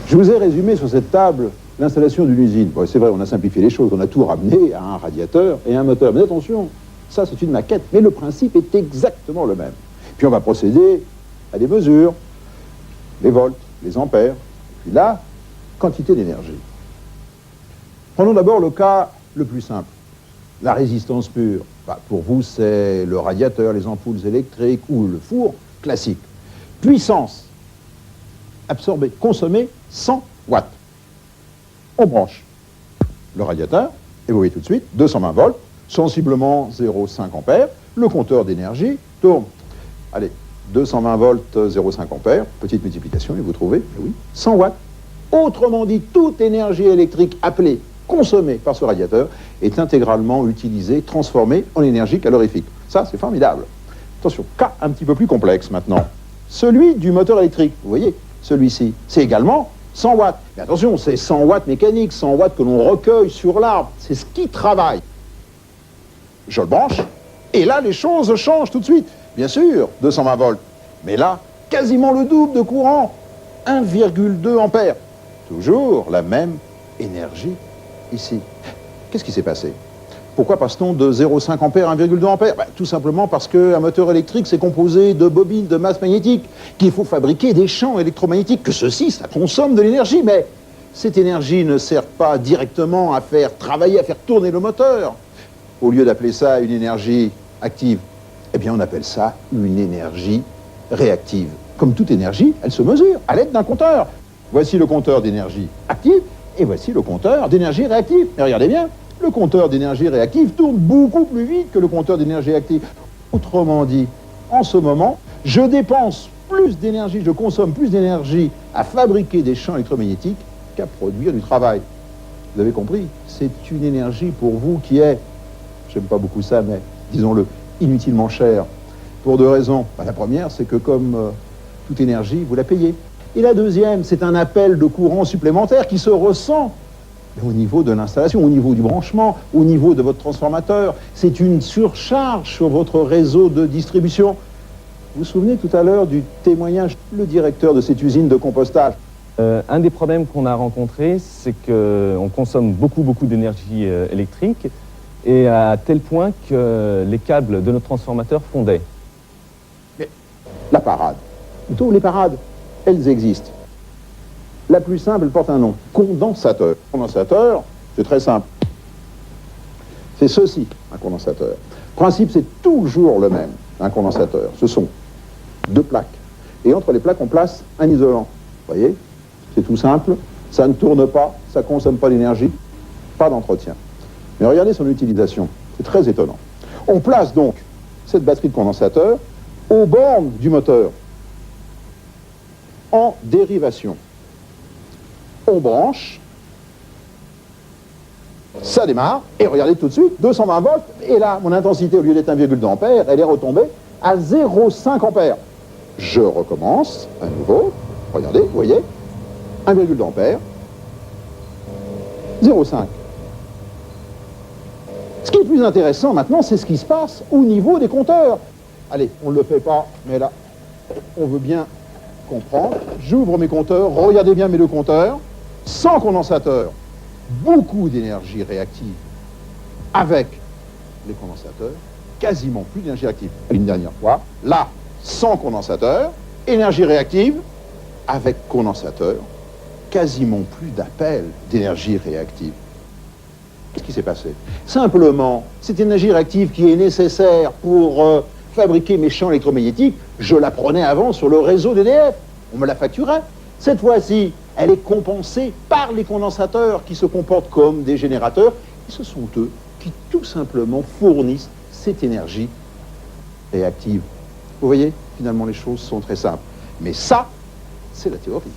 Je vous ai résumé sur cette table l'installation d'une usine. Bon, c'est vrai, on a simplifié les choses, on a tout ramené à un radiateur et un moteur. Mais attention, ça c'est une maquette, mais le principe est exactement le même. Puis on va procéder à des mesures, les volts, les ampères, et puis la quantité d'énergie. Prenons d'abord le cas le plus simple, la résistance pure. Bah, pour vous, c'est le radiateur, les ampoules électriques ou le four classique. Puissance absorbée, consommée, 100 watts. On branche le radiateur, et vous voyez tout de suite, 220 volts, sensiblement 0,5 ampères. Le compteur d'énergie tourne. Allez, 220 volts, 0,5 ampères, petite multiplication, et vous trouvez, oui, 100 watts. Autrement dit, toute énergie électrique appelée, consommée par ce radiateur, est intégralement utilisée, transformée en énergie calorifique. Ça, c'est formidable. Attention, cas un petit peu plus complexe maintenant. Celui du moteur électrique, vous voyez, celui-ci, c'est également 100 watts. Mais attention, c'est 100 watts mécaniques, 100 watts que l'on recueille sur l'arbre. C'est ce qui travaille. Je le branche, et là, les choses changent tout de suite. Bien sûr, 220 volts. Mais là, quasiment le double de courant. 1,2 ampères. Toujours la même énergie ici. Qu'est-ce qui s'est passé? Pourquoi passe-t-on de 0,5 ampères à 1,2 ampères? Tout simplement parce qu'un moteur électrique, c'est composé de bobines de masse magnétique, qu'il faut fabriquer des champs électromagnétiques, que ceci, ça consomme de l'énergie, mais cette énergie ne sert pas directement à faire travailler, à faire tourner le moteur. Au lieu d'appeler ça une énergie active, eh bien on appelle ça une énergie réactive. Comme toute énergie, elle se mesure à l'aide d'un compteur. Voici le compteur d'énergie active, et voici le compteur d'énergie réactive. Et regardez bien, le compteur d'énergie réactive tourne beaucoup plus vite que le compteur d'énergie active. Autrement dit, en ce moment, je dépense plus d'énergie, je consomme plus d'énergie à fabriquer des champs électromagnétiques qu'à produire du travail. Vous avez compris? C'est une énergie pour vous qui est, j'aime pas beaucoup ça, mais disons-le, inutilement chère. Pour deux raisons. La première, c'est que comme toute énergie, vous la payez. Et la deuxième, c'est un appel de courant supplémentaire qui se ressent au niveau de l'installation, au niveau du branchement, au niveau de votre transformateur. C'est une surcharge sur votre réseau de distribution. Vous vous souvenez tout à l'heure du témoignage, le directeur de cette usine de compostage? Un des problèmes qu'on a rencontrés, c'est qu'on consomme beaucoup d'énergie électrique, et à tel point que les câbles de notre transformateur fondaient. Mais la parade, plutôt les parades, elles existent. La plus simple, elle porte un nom, condensateur. Condensateur, c'est très simple. C'est ceci, un condensateur. Le principe, c'est toujours le même, un condensateur. Ce sont deux plaques. Et entre les plaques, on place un isolant. Vous voyez? C'est tout simple, ça ne tourne pas, ça ne consomme pas d'énergie, pas d'entretien. Mais regardez son utilisation, c'est très étonnant. On place donc cette batterie de condensateur aux bornes du moteur, en dérivation. On branche, ça démarre, et regardez tout de suite, 220 volts, et là, mon intensité, au lieu d'être 1,2 ampères, elle est retombée à 0,5 ampères. Je recommence à nouveau, regardez, vous voyez, 1,2 ampères, 0,5. Ce qui est plus intéressant maintenant, c'est ce qui se passe au niveau des compteurs. Allez, on ne le fait pas, mais là, on veut bien comprendre. J'ouvre mes compteurs, regardez bien mes deux compteurs. Sans condensateur, beaucoup d'énergie réactive. Avec les condensateurs, quasiment plus d'énergie active. Une dernière fois, là, sans condensateur, énergie réactive, avec condensateur, quasiment plus d'appel d'énergie réactive. Qu'est-ce qui s'est passé? Simplement, cette énergie réactive qui est nécessaire pour fabriquer mes champs électromagnétiques, je la prenais avant sur le réseau d'EDF. On me la facturait. Cette fois-ci, elle est compensée par les condensateurs qui se comportent comme des générateurs. Et ce sont eux qui tout simplement fournissent cette énergie réactive. Vous voyez, finalement, les choses sont très simples. Mais ça, c'est la théorie.